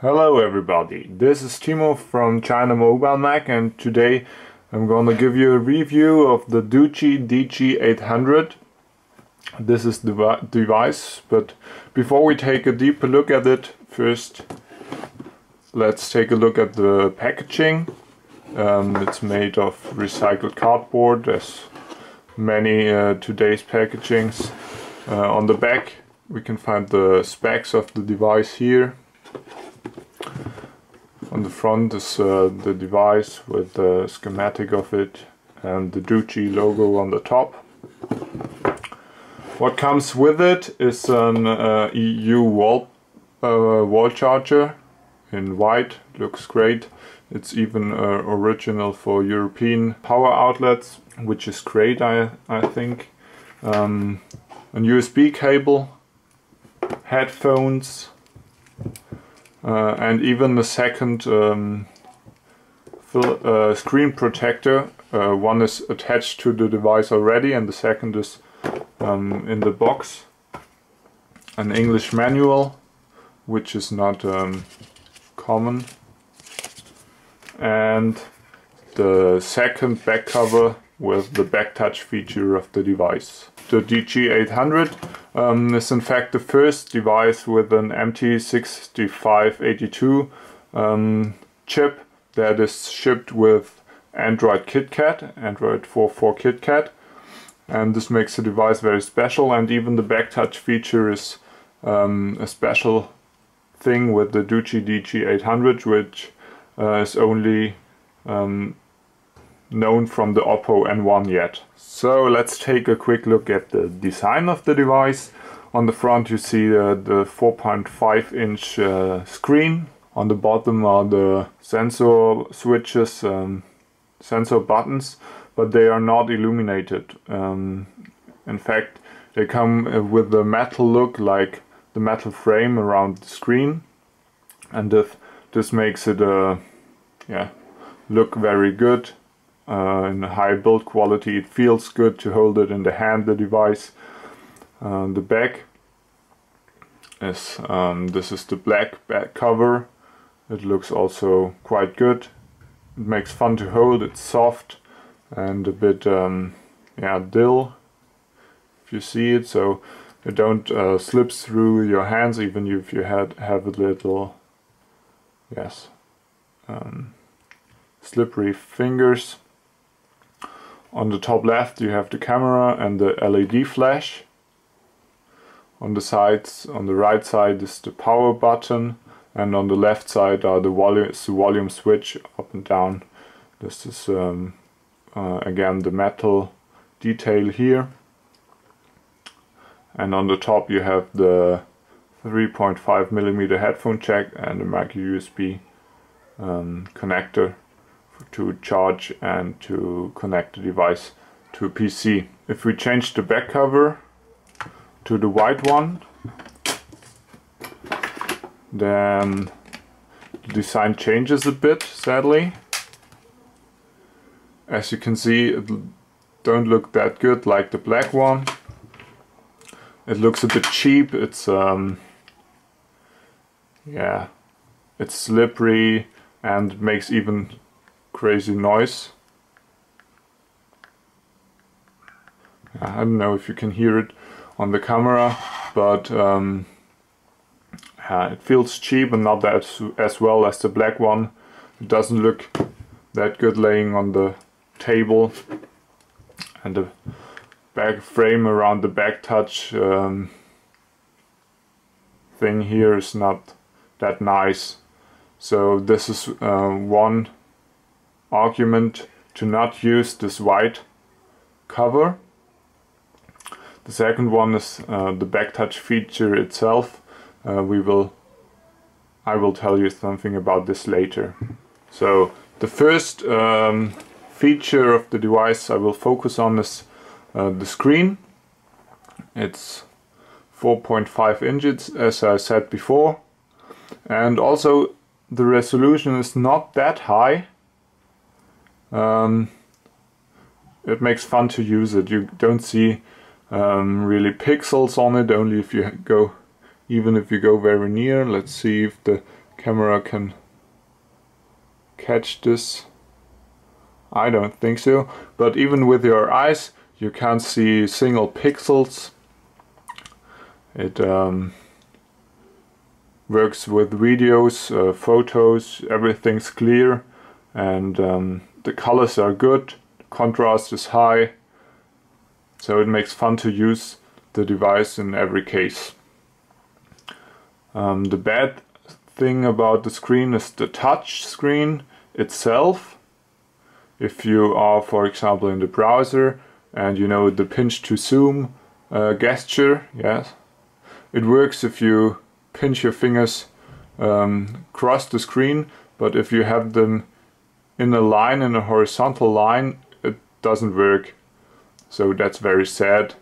Hello everybody, this is Timo from ChinaMobileMag, and today I'm going to give you a review of the Doogee DG800. This is the device, but before we take a deeper look at it, first let's take a look at the packaging. It's made of recycled cardboard, as many today's packagings. On the back we can find the specs of the device here. On the front is the device with the schematic of it and the Doogee logo on the top. What comes with it is an EU wall charger in white. Looks great. It's even original for European power outlets, which is great, I think. A USB cable, headphones, and even a second screen protector. One is attached to the device already and the second is in the box. An English manual, which is not common, and the second back cover with the back touch feature of the device. The DG800 is in fact the first device with an MTK6582 chip that is shipped with Android 4.4 KitKat, and this makes the device very special. And even the back touch feature is a special thing with the Doogee DG800, which is only known from the Oppo N1 yet. So let's take a quick look at the design of the device. On the front you see the 4.5-inch screen. On the bottom are the sensor switches, sensor buttons, but they are not illuminated. In fact, they come with the metal look, like the metal frame around the screen, and this makes it look very good. In a high build quality. It feels good to hold it in the hand, the device. The back is this is the black back cover. It looks also quite good. It makes fun to hold. It's soft and a bit dull, if you see it, so it don't slips through your hands, even if you have a little slippery fingers. On the top left you have the camera and the LED flash. On the sides, on the right side is the power button, and on the left side are the volume switch up and down. This is again the metal detail here. And on the top you have the 3.5mm headphone jack and a micro USB connector to charge and to connect the device to a PC. If we change the back cover to the white one, then the design changes a bit, sadly. As you can see, it don't look that good like the black one. It looks a bit cheap. It's it's slippery and makes even crazy noise. I don't know if you can hear it on the camera, but it feels cheap and not that as well as the black one. It doesn't look that good laying on the table, and the back frame around the back touch thing here is not that nice. So this is one argument to not use this white cover. The second one is the back touch feature itself. I will tell you something about this later. So the first feature of the device I will focus on is the screen. It's 4.5 inches, as I said before, and also the resolution is not that high. It makes fun to use it. You don't see really pixels on it, only if you go, even if you go very near. Let's see if the camera can catch this. I don't think so, but even with your eyes you can't see single pixels. It works with videos, photos, everything's clear, and the colors are good, contrast is high, so it makes fun to use the device in every case. The bad thing about the screen is the touch screen itself. If you are, for example, in the browser and you know the pinch to zoom gesture, yes, it works if you pinch your fingers across the screen, but if you have them in a line, in a horizontal line, it doesn't work. So that's very sad.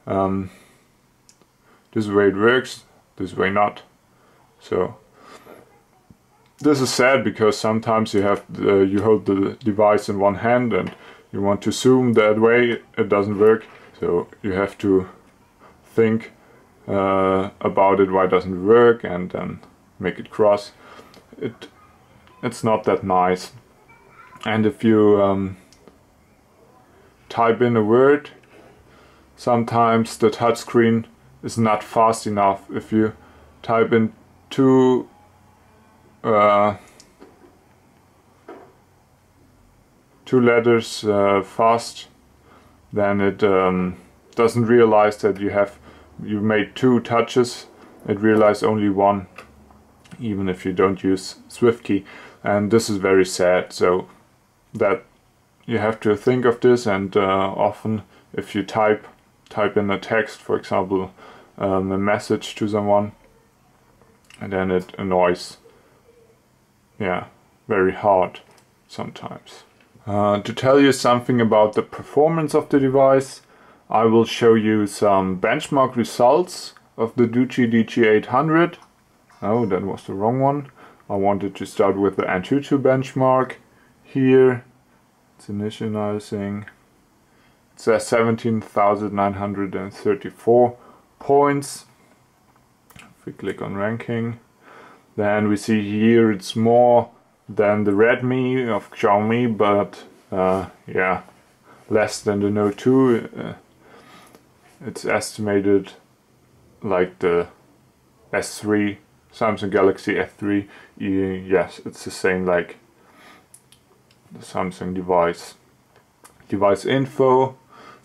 This way it works, this way not. So this is sad because sometimes you hold the device in one hand and you want to zoom that way, it doesn't work. So you have to think about it, why it doesn't work, and then make it cross. It's not that nice. And if you type in a word, sometimes the touchscreen is not fast enough. If you type in two letters fast, then it doesn't realize that you made two touches. It realizes only one, even if you don't use SwiftKey, and this is very sad. So that you have to think of this, and often if you type in a text, for example, a message to someone, and then it annoys, yeah, very hard sometimes. To tell you something about the performance of the device, I will show you some benchmark results of the Doogee DG800. Oh, that was the wrong one. I wanted to start with the Antutu benchmark. Here it's initializing. It says 17,934 points. If we click on ranking, then we see here it's more than the Redmi of Xiaomi, but yeah, less than the Note 2. It's estimated like the S3, Samsung Galaxy S3. Yes, it's the same like the Samsung device. Device info.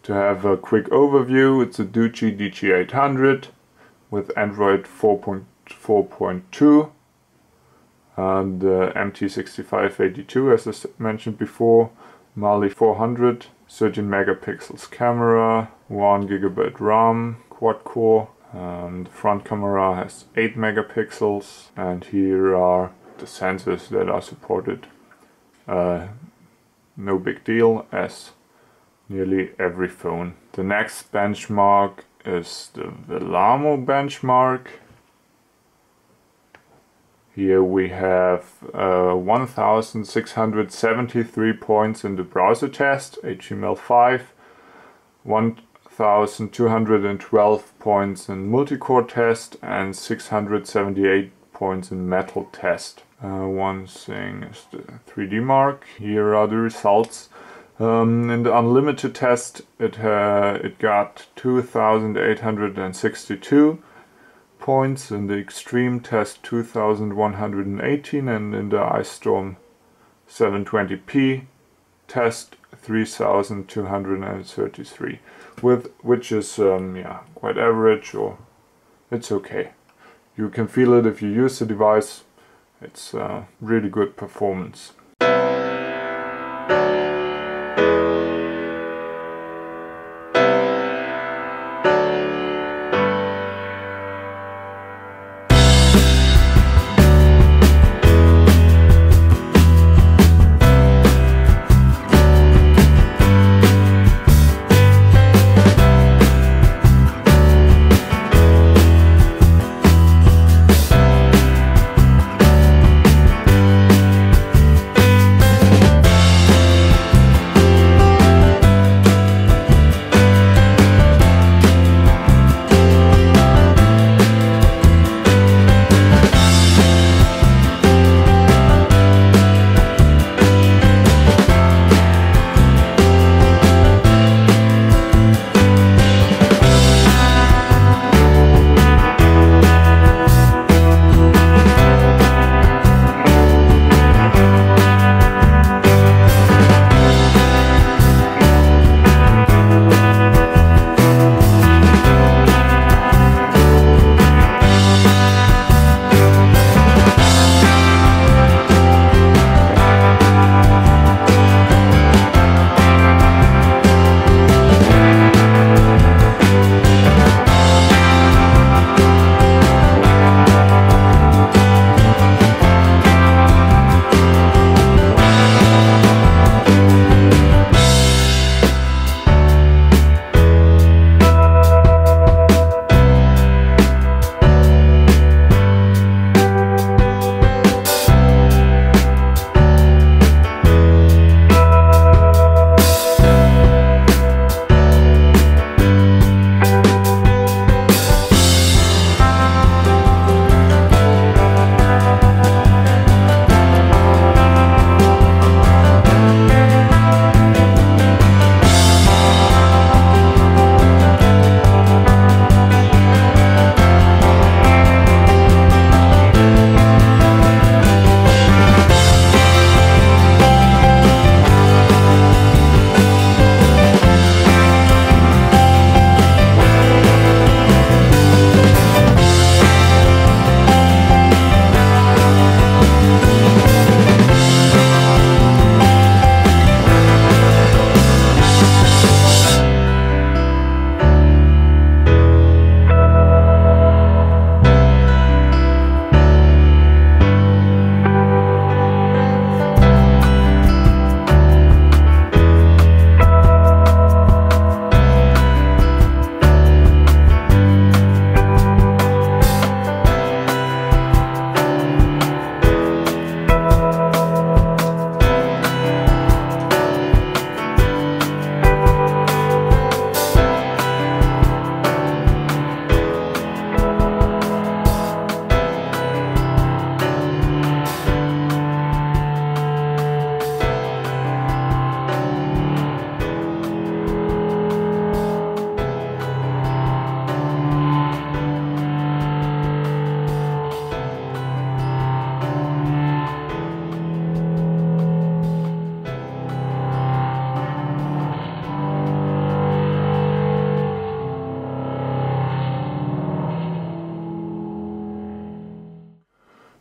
To have a quick overview, it's a Doogee DG800 with Android 4.4.2 and MT6582, as I mentioned before, Mali 400, 13 megapixels camera, 1 GB RAM, quad core, and the front camera has 8 megapixels, and here are the sensors that are supported. No big deal, as nearly every phone. The next benchmark is the Velamo benchmark. Here we have 1,673 points in the browser test, HTML5, 1,212 points in multi-core test, and 678 points in metal test. One thing is the 3D mark. Here are the results. In the unlimited test, it got 2,862 points. In the extreme test, 2,118, and in the Ice Storm 720p test, 3,233, which is yeah, quite average, or it's okay. You can feel it if you use the device. It's really good performance.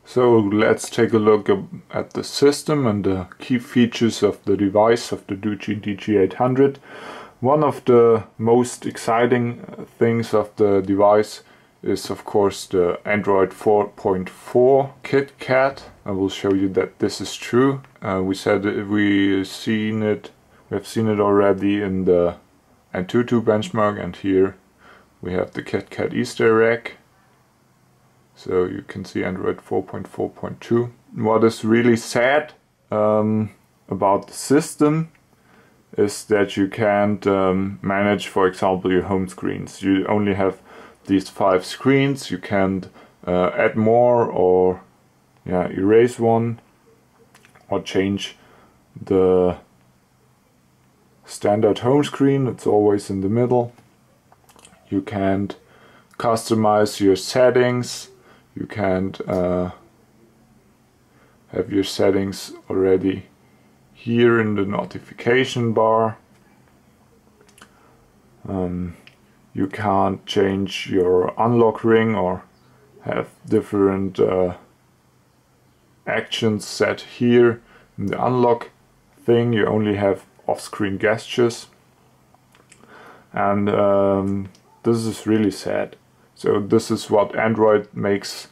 So let's take a look at the system and the key features of the device, of the Doogee DG800. One of the most exciting things of the device is of course the Android 4.4 KitKat. I will show you that this is true. We said we have seen it already in the Antutu benchmark, and here we have the KitKat Easter egg. So you can see Android 4.4.2. What is really sad about the system is that you can't manage, for example, your home screens. You only have these 5 screens. You can't add more or erase one or change the standard home screen. It's always in the middle. You can't customize your settings. You can't have your settings already here in the notification bar. You can't change your unlock ring or have different actions set here in the unlock thing. You only have off-screen gestures, and this is really sad. So this is what Android makes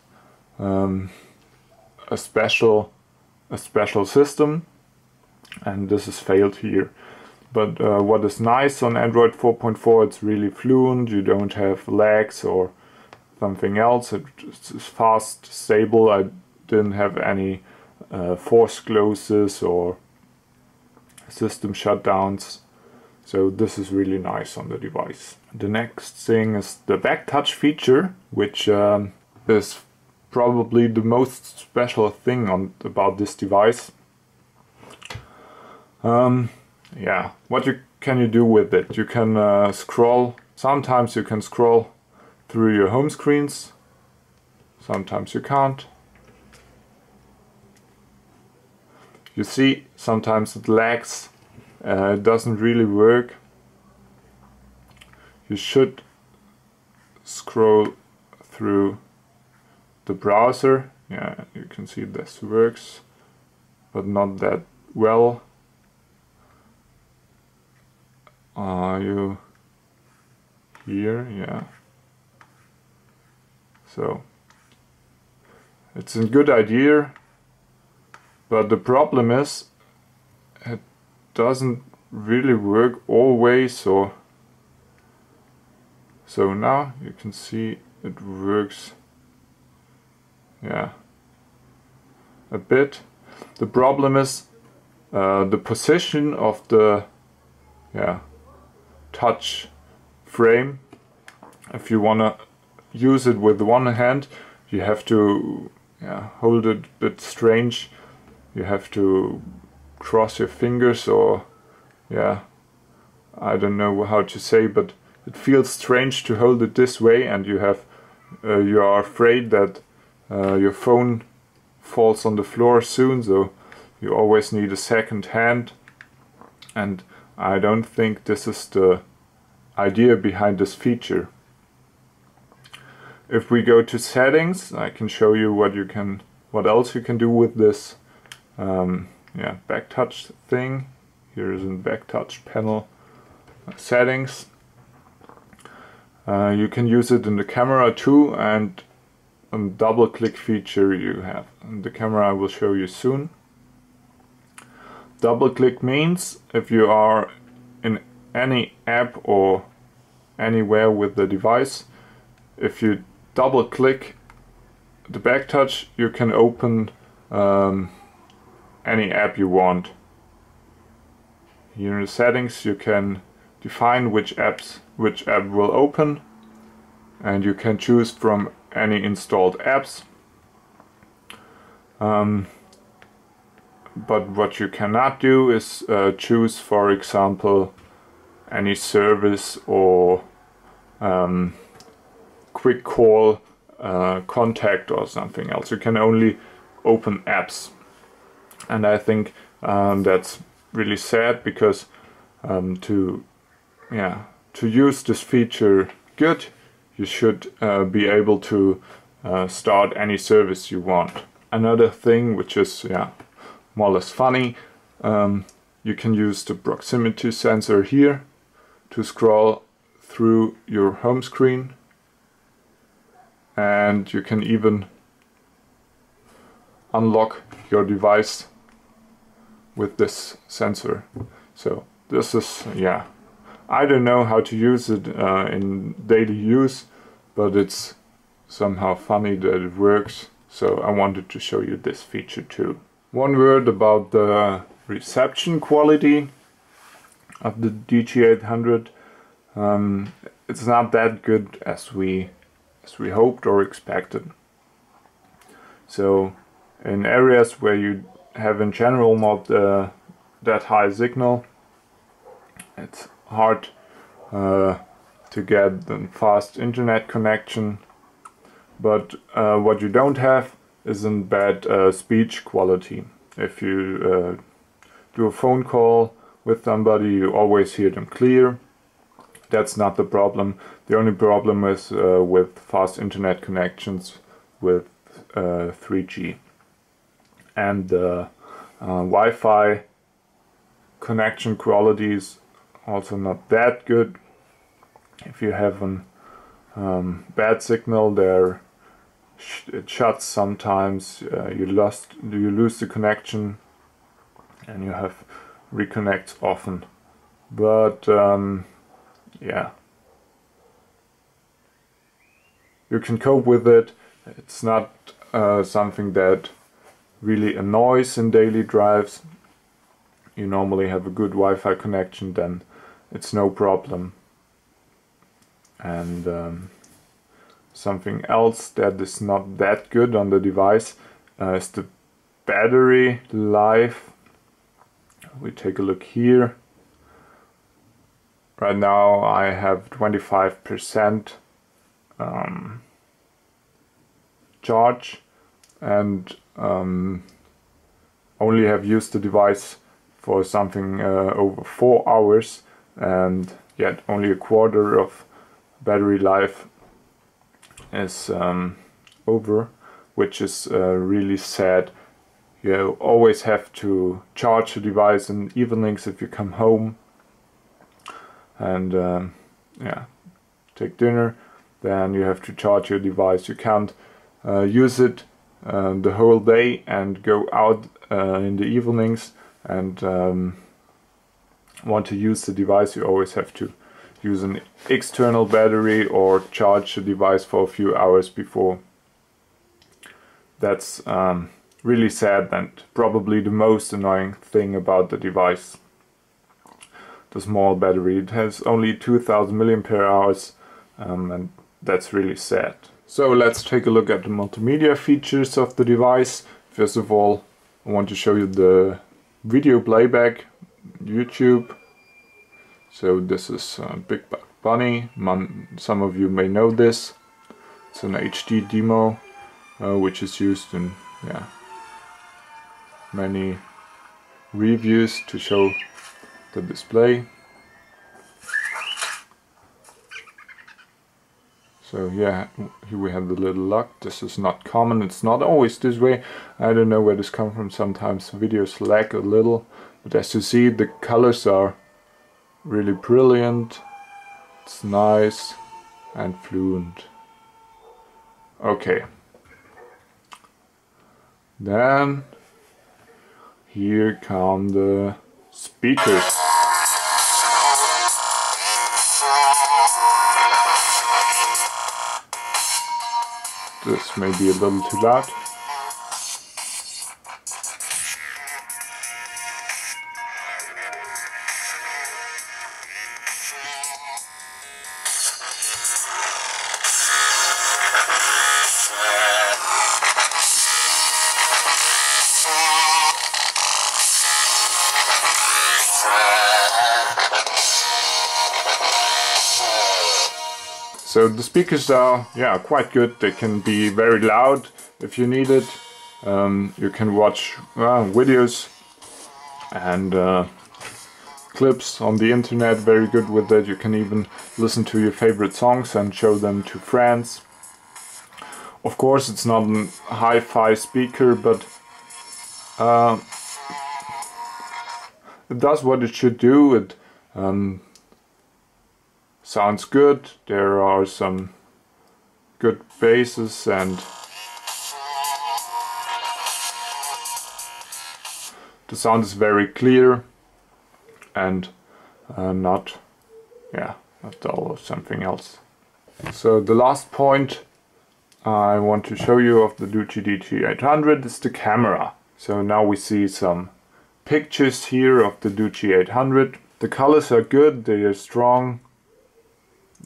a special system, and this is failed here. But what is nice on Android 4.4, it's really fluent. You don't have lags or something else. It's fast, stable. I didn't have any force closes or system shutdowns. So this is really nice on the device. The next thing is the back touch feature, which is probably the most special thing about this device. What can you do with it? You can scroll. Sometimes you can scroll through your home screens. Sometimes you can't. You see, sometimes it lags. It doesn't really work. You should scroll through the browser. Yeah, you can see this works, but not that well. Are you here? Yeah. So it's a good idea, but the problem is it doesn't really work always. So now you can see it works, yeah, a bit. The problem is the position of the touch frame. If you want to use it with one hand, you have to hold it a bit strange. You have to cross your fingers, or I don't know how to say, but it feels strange to hold it this way, and you are afraid that your phone falls on the floor soon, so you always need a second hand, and I don't think this is the idea behind this feature. If we go to settings, I can show you what else you can do with this back touch thing. Here is a back touch panel. Settings. You can use it in the camera too, and a double click feature you have. And the camera I will show you soon. Double click means if you are in any app or anywhere with the device, if you double click the back touch, you can open any app you want. Here in the settings you can define which app will open, and you can choose from any installed apps. But what you cannot do is choose, for example, any service or quick call contact or something else. You can only open apps, and I think that's really sad, because to use this feature good, you should be able to start any service you want. another thing which is more or less funny, you can use the proximity sensor here to scroll through your home screen, and you can even unlock your device with this sensor. So this is, I don't know how to use it in daily use, but it's somehow funny that it works, so I wanted to show you this feature too. One word about the reception quality of the DG800. It's not that good as we hoped or expected. So in areas where you have in general not that high signal, it's hard to get the fast internet connection. But what you don't have isn't bad speech quality. If you do a phone call with somebody, you always hear them clear. That's not the problem. The only problem is with fast internet connections with 3G. And Wi-Fi connection quality is also not that good. If you have a bad signal there, it shuts sometimes, you lose the connection, and you have reconnects often. But yeah, you can cope with it. It's not something that really annoys in daily drives. You normally have a good Wi-Fi connection, then it's no problem. And something else that is not that good on the device is the battery life. We take a look here. Right now I have 25% charge, and only have used the device for something over 4 hours, and yet only a quarter of battery life is over, which is really sad. You always have to charge the device in evenings if you come home and take dinner. Then you have to charge your device. You can't use it the whole day and go out in the evenings and want to use the device. You always have to use an external battery or charge the device for a few hours before. That's really sad and probably the most annoying thing about the device. The small battery, it has only 2000 mAh, and that's really sad. So let's take a look at the multimedia features of the device. First of all, I want to show you the video playback, YouTube. So this is Big Buck Bunny. Some of you may know this. It's an HD demo, which is used in many reviews to show the display. So yeah, here we have the little lock. This is not common, it's not always this way. I don't know where this comes from. Sometimes videos lag a little, but as you see, the colors are really brilliant. It's nice and fluent. Okay. Then here come the speakers. This may be a little too loud. So the speakers are quite good. They can be very loud if you need it. You can watch videos and clips on the internet, very good with it. You can even listen to your favorite songs and show them to friends. Of course it's not a hi-fi speaker, but it does what it should do. It sounds good. There are some good basses and the sound is very clear and not dull or something else. So the last point I want to show you of the Doogee DG800 is the camera. So now we see some pictures here of the DG800. The colors are good, they are strong,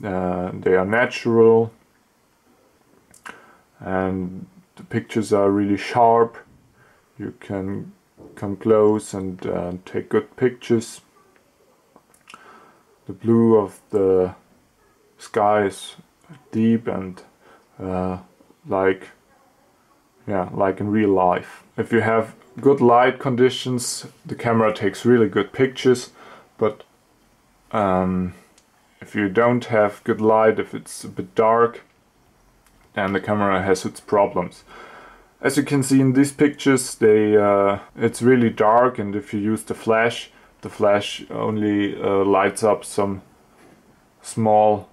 they are natural, and the pictures are really sharp. You can come close and take good pictures. The blue of the sky is deep and like in real life. If you have good light conditions, the camera takes really good pictures, but if you don't have good light, if it's a bit dark, then the camera has its problems. As you can see in these pictures, it's really dark, and if you use the flash only lights up some small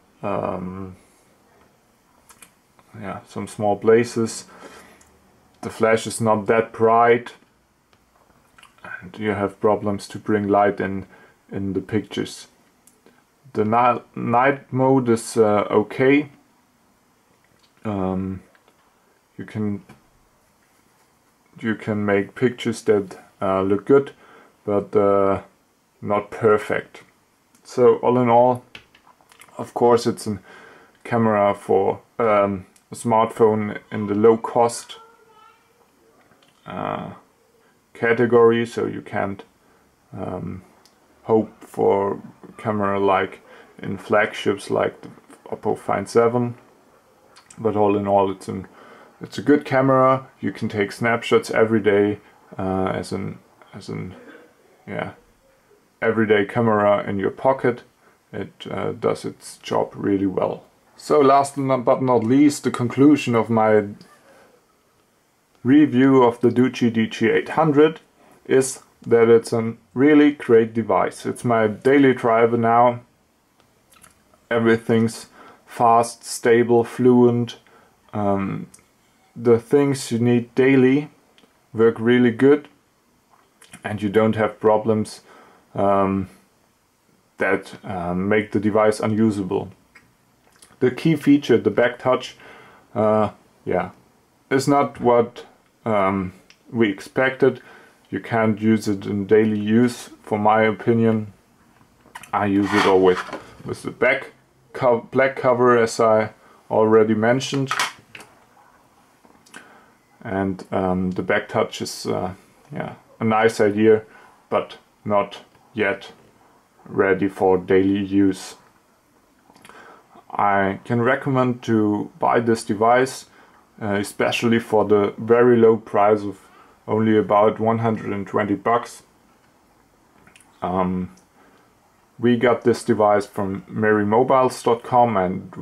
some small places. The flash is not that bright, and you have problems to bring light in the pictures. The night mode is okay. You can make pictures that look good, but not perfect. So all in all, of course, it's a camera for a smartphone in the low cost category, so you can't hope for a camera like in flagships like the Oppo Find 7. But all in all, it's a good camera. You can take snapshots every day as an everyday camera in your pocket. It does its job really well. So last but not least, the conclusion of my review of the Doogee DG800 is that it's a really great device. It's my daily driver now. Everything's fast, stable, fluent. The things you need daily work really good, and you don't have problems that make the device unusable. The key feature, the back touch, is not what we expected. You can't use it in daily use, for my opinion. I use it always with the black cover, as I already mentioned. And the back touch is a nice idea, but not yet ready for daily use. I can recommend to buy this device, especially for the very low price of only about 120 bucks. We got this device from merrymobiles.com, and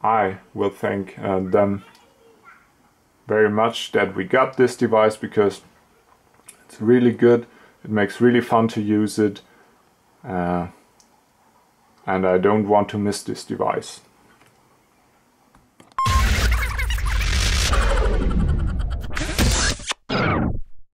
I will thank them very much that we got this device, because it's really good. It makes really fun to use it, and I don't want to miss this device.